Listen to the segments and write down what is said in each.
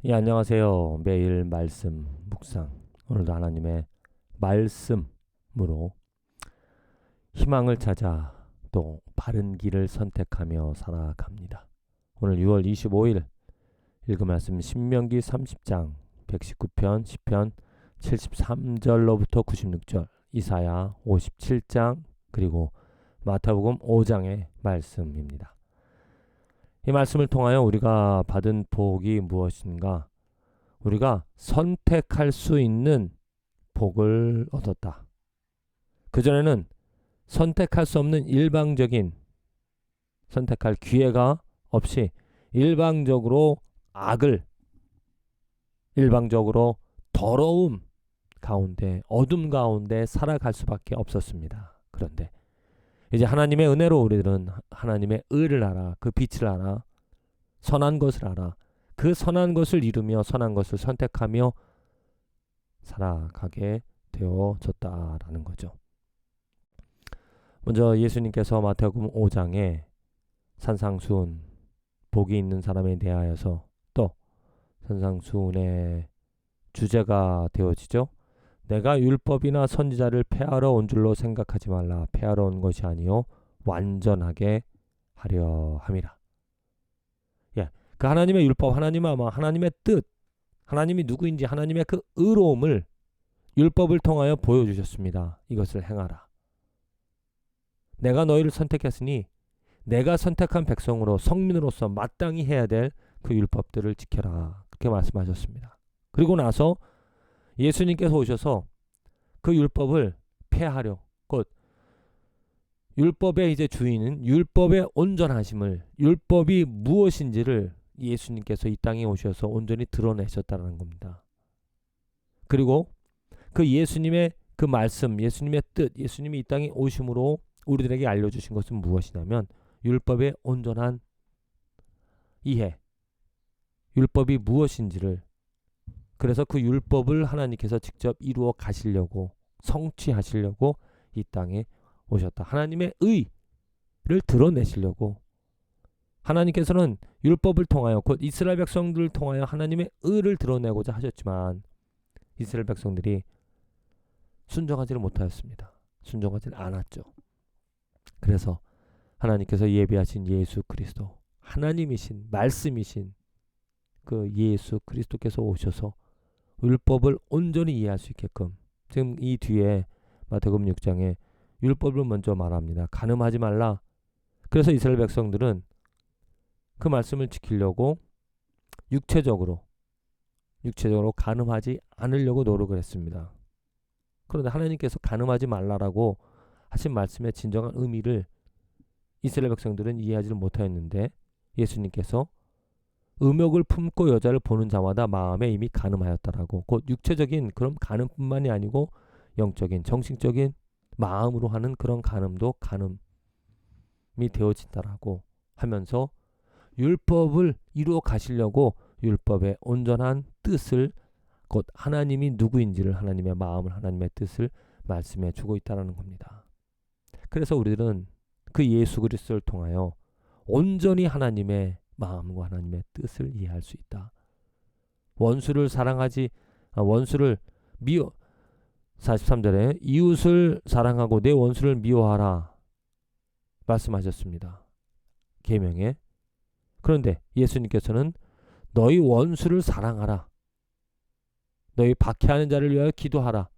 예, 안녕하세요. 매일 말씀 묵상. 오늘도 하나님의 말씀으로 희망을 찾아 또 바른 길을 선택하며 살아갑니다. 오늘 6월 25일 읽은 말씀 신명기 30장 119편 10편 73절로부터 96절 이사야 57장 그리고 마태복음 5장의 말씀입니다. 이 말씀을 통하여 우리가 받은 복이 무엇인가? 우리가 선택할 수 있는 복을 얻었다. 그전에는 선택할 수 없는 일방적인 선택할 기회가 없이 일방적으로 악을, 일방적으로 더러움 가운데, 어둠 가운데 살아갈 수밖에 없었습니다. 그런데 이제 하나님의 은혜로 우리들은 하나님의 의를 알아, 그 빛을 알아, 선한 것을 알아, 그 선한 것을 이루며 선한 것을 선택하며 살아가게 되어졌다라는 거죠. 먼저 예수님께서 마태복음 5장에 산상수훈, 복이 있는 사람에 대하여서 또 산상수훈의 주제가 되어지죠. 내가 율법이나 선지자를 폐하러 온 줄로 생각하지 말라. 폐하러 온 것이 아니요 완전하게 하려 함이라. 예, 그 하나님의 율법, 하나님의 뜻, 하나님이 누구인지 하나님의 그 의로움을 율법을 통하여 보여주셨습니다. 이것을 행하라. 내가 너희를 선택했으니 내가 선택한 백성으로 성민으로서 마땅히 해야 될 그 율법들을 지켜라. 그렇게 말씀하셨습니다. 그리고 나서 예수님께서 오셔서 그 율법을 폐하려, 곧 율법의 이제 주인은 율법의 온전하심을, 율법이 무엇인지를 예수님께서 이 땅에 오셔서 온전히 드러내셨다는 겁니다. 그리고 그 예수님의 그 말씀, 예수님의 뜻, 예수님이 이 땅에 오심으로 우리들에게 알려주신 것은 무엇이냐면 율법의 온전한 이해, 율법이 무엇인지를, 그래서 그 율법을 하나님께서 직접 이루어 가시려고, 성취하시려고 이 땅에 오셨다. 하나님의 의를 드러내시려고 하나님께서는 율법을 통하여, 곧 이스라엘 백성들을 통하여 하나님의 의를 드러내고자 하셨지만 이스라엘 백성들이 순종하지를 못하였습니다. 순종하지 않았죠. 그래서 하나님께서 예비하신 예수 그리스도, 하나님이신 말씀이신 그 예수 그리스도께서 오셔서 율법을 온전히 이해할 수 있게끔, 지금 이 뒤에 마태복음 6장에 율법을 먼저 말합니다. 간음하지 말라. 그래서 이스라엘 백성들은 그 말씀을 지키려고 육체적으로 간음하지 않으려고 노력을 했습니다. 그런데 하나님께서 간음하지 말라라고 하신 말씀의 진정한 의미를 이스라엘 백성들은 이해하지를 못하였는데 예수님께서 음욕을 품고 여자를 보는 자마다 마음에 이미 간음하였다라고, 곧 육체적인 그런 간음뿐만이 아니고 영적인, 정신적인 마음으로 하는 그런 간음도 간음이 되어진다라고 하면서 율법을 이루어 가시려고 율법의 온전한 뜻을, 곧 하나님이 누구인지를, 하나님의 마음을, 하나님의 뜻을 말씀해 주고 있다는 겁니다. 그래서 우리들은 그 예수 그리스도를 통하여 온전히 하나님의 마음과 하나님의 뜻을 이해할 수 있다. 원수를 미워, 43절에 이웃을 사랑하고 내 원수를 미워하라 말씀하셨습니다. 계명에. 그런데 예수님께서는 너희 원수를 사랑하라. 너희 박해하는 자를 위하여 기도하라.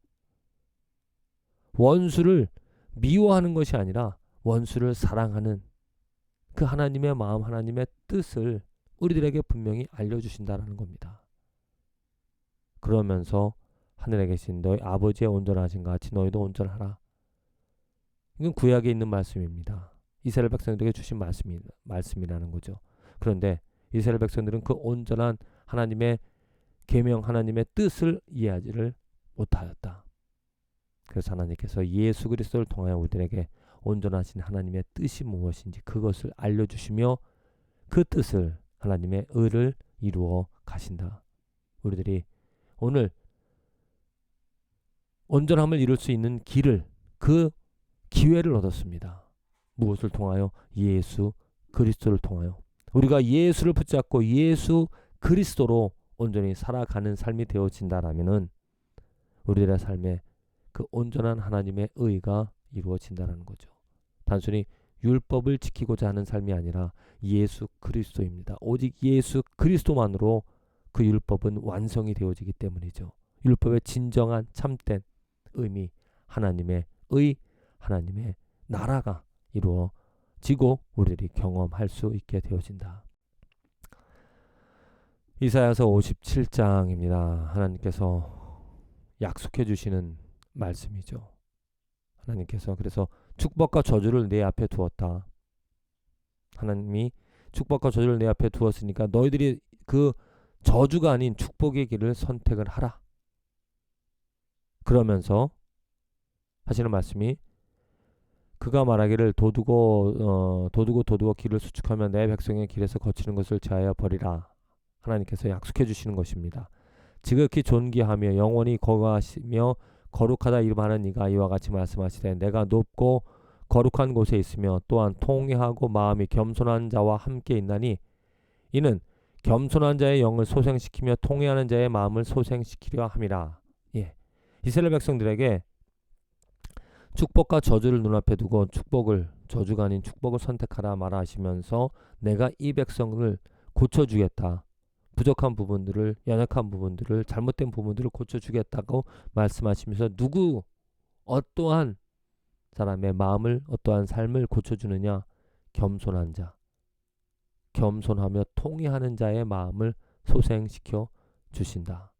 원수를 미워하는 것이 아니라 원수를 사랑하는 그 하나님의 마음, 하나님의 뜻을 우리들에게 분명히 알려주신다라는 겁니다. 그러면서 하늘에 계신 너희 아버지의 온전하신 같이 너희도 온전하라. 이건 구약에 있는 말씀입니다. 이스라엘 백성들에게 주신 말씀이라는 거죠. 그런데 이스라엘 백성들은 그 온전한 하나님의 계명, 하나님의 뜻을 이해하지를 못하였다. 그래서 하나님께서 예수 그리스도를 통하여 우리들에게 온전하신 하나님의 뜻이 무엇인지 그것을 알려주시며 그 뜻을, 하나님의 의를 이루어 가신다. 우리들이 오늘 온전함을 이룰 수 있는 길을, 그 기회를 얻었습니다. 무엇을 통하여? 예수 그리스도를 통하여. 우리가 예수를 붙잡고 예수 그리스도로 온전히 살아가는 삶이 되어진다라면은 우리들의 삶에 그 온전한 하나님의 의가 이루어진다라는 거죠. 단순히 율법을 지키고자 하는 삶이 아니라 예수 그리스도입니다. 오직 예수 그리스도만으로 그 율법은 완성이 되어지기 때문이죠. 율법의 진정한 참된 의미, 하나님의 의, 하나님의 나라가 이루어지고 우리들이 경험할 수 있게 되어진다. 이사야서 57장입니다. 하나님께서 약속해 주시는 말씀이죠. 하나님께서 그래서 축복과 저주를 내 앞에 두었다. 하나님이 축복과 저주를 내 앞에 두었으니까 너희들이 그 저주가 아닌 축복의 길을 선택을 하라. 그러면서 하시는 말씀이 그가 말하기를 도두고 길을 수축하며 내 백성의 길에서 거치는 것을 제하여 버리라. 하나님께서 약속해 주시는 것입니다. 지극히 존귀하며 영원히 거하시며 거룩하다 이름하는 이가 이와 같이 말씀하시되 내가 높고 거룩한 곳에 있으며 또한 통회하고 마음이 겸손한 자와 함께 있나니 이는 겸손한 자의 영을 소생시키며 통회하는 자의 마음을 소생시키려 함이라. 예. 이스라엘 백성들에게 축복과 저주를 눈앞에 두고 저주가 아닌 축복을 선택하라 말하시면서 내가 이 백성을 고쳐주겠다. 부족한 부분들을, 연약한 부분들을, 잘못된 부분들을 고쳐주겠다고 말씀하시면서 어떠한 사람의 마음을, 어떠한 삶을 고쳐주느냐? 겸손한 자, 겸손하며 통회하는 자의 마음을 소생시켜 주신다.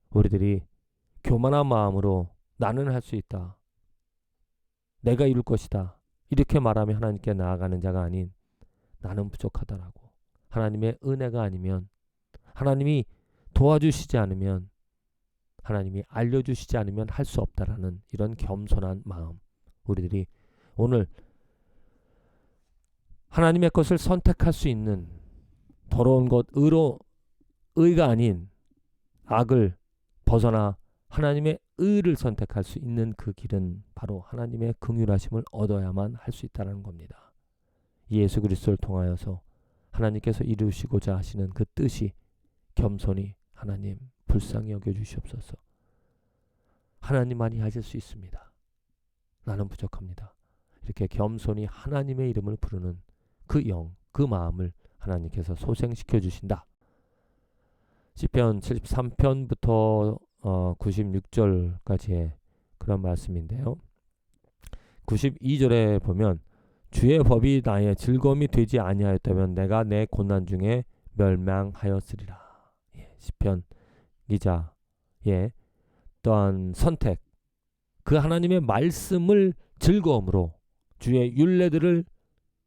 우리들이 교만한 마음으로 나는 할 수 있다. 내가 이룰 것이다. 이렇게 말하며 하나님께 나아가는 자가 아닌 나는 부족하다라고. 하나님의 은혜가 아니면, 하나님이 도와주시지 않으면, 하나님이 알려주시지 않으면 할 수 없다라는 이런 겸손한 마음. 우리들이 오늘 하나님의 것을 선택할 수 있는 더러운 것, 의가 아닌 악을 벗어나 하나님의 의를 선택할 수 있는 그 길은 바로 하나님의 긍휼하심을 얻어야만 할 수 있다는 겁니다. 예수 그리스도를 통하여서 하나님께서 이루시고자 하시는 그 뜻이 겸손히 하나님 불쌍히 여겨주시옵소서. 하나님만이 하실 수 있습니다. 나는 부족합니다. 이렇게 겸손히 하나님의 이름을 부르는 그 영, 그 마음을 하나님께서 소생시켜 주신다. 시편 73편부터 96절까지의 그런 말씀인데요. 92절에 보면 주의 법이 나의 즐거움이 되지 아니하였다면 내가 내 고난 중에 멸망하였으리라. 예, 시편 기자의 또한 선택, 그 하나님의 말씀을 즐거움으로 주의 율례들을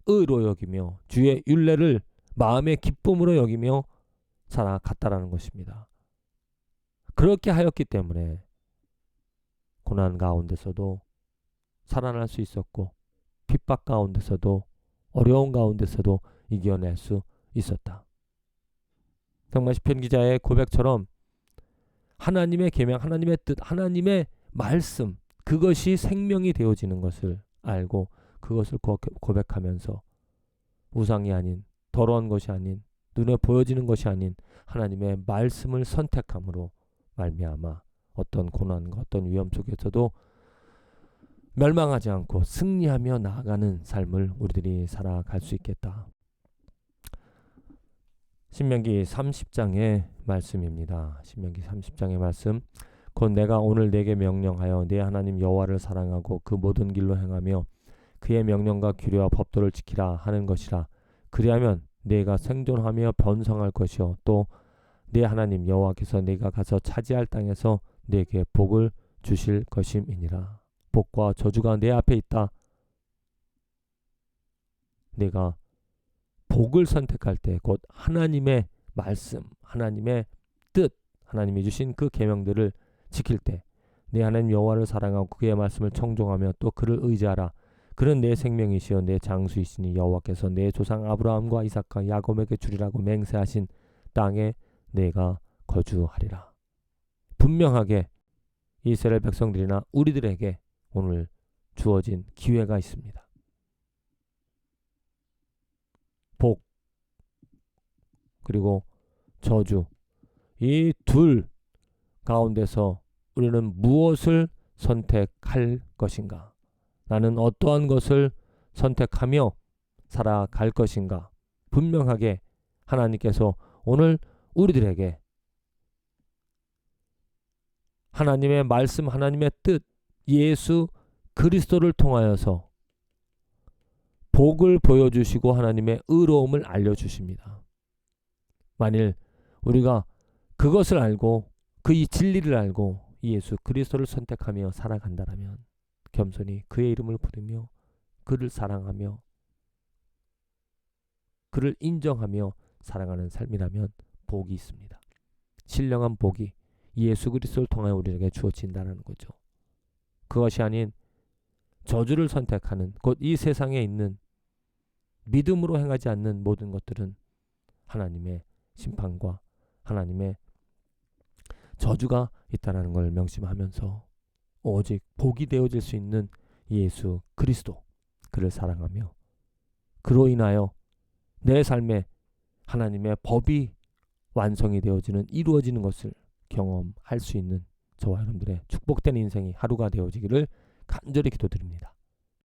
의로 여기며 주의 율례를 마음의 기쁨으로 여기며 살아갔다라는 것입니다. 그렇게 하였기 때문에 고난 가운데서도 살아날 수 있었고 핍박 가운데서도 어려운 가운데서도 이겨낼 수 있었다. 정말 시편 기자의 고백처럼 하나님의 계명, 하나님의 뜻, 하나님의 말씀, 그것이 생명이 되어지는 것을 알고 그것을 고백하면서 우상이 아닌, 더러운 것이 아닌, 눈에 보여지는 것이 아닌 하나님의 말씀을 선택함으로 말미암아 어떤 고난과 어떤 위험 속에서도 멸망하지 않고 승리하며 나아가는 삶을 우리들이 살아갈 수 있겠다. 신명기 30장의 말씀입니다. 신명기 30장의 말씀. 곧 내가 오늘 내게 명령하여 네 하나님 여호와를 사랑하고 그 모든 길로 행하며 그의 명령과 규례와 법도를 지키라 하는 것이라. 그리하면 네가 생존하며 번성할 것이요 또 네 하나님 여호와께서 네가 가서 차지할 땅에서 네게 복을 주실 것임이니라. 복과 저주가 내 앞에 있다. 네가 복을 선택할 때 곧 하나님의 말씀, 하나님의 뜻, 하나님이 주신 그 계명들을 지킬 때 네 하나님 여호와를 사랑하고 그의 말씀을 청종하며 또 그를 의지하라. 그는 내 생명이시여 내 장수이시니 여호와께서 내 조상 아브라함과 이삭과 야곱에게 주리라고 맹세하신 땅에 내가 거주하리라. 분명하게 이스라엘 백성들이나 우리들에게 오늘 주어진 기회가 있습니다. 복 그리고 저주, 이 둘 가운데서 우리는 무엇을 선택할 것인가? 나는 어떠한 것을 선택하며 살아갈 것인가? 분명하게 하나님께서 오늘 우리들에게 하나님의 말씀, 하나님의 뜻, 예수 그리스도를 통하여서 복을 보여주시고 하나님의 의로움을 알려주십니다. 만일 우리가 그것을 알고 그 이 진리를 알고 예수 그리스도를 선택하며 살아간다면 겸손히 그의 이름을 부르며 그를 사랑하며 그를 인정하며 살아가는 삶이라면 복이 있습니다. 신령한 복이 예수 그리스도를 통하여 우리에게 주어진다는 거죠. 그것이 아닌 저주를 선택하는 곧 이 세상에 있는 믿음으로 행하지 않는 모든 것들은 하나님의 심판과 하나님의 저주가 있다는 걸 명심하면서 오직 복이 되어질 수 있는 예수 그리스도, 그를 사랑하며 그로 인하여 내 삶에 하나님의 법이 완성이 되어지는, 이루어지는 것을 경험할 수 있는 저와 여러분들의 축복된 인생이 하루가 되어지기를 간절히 기도드립니다.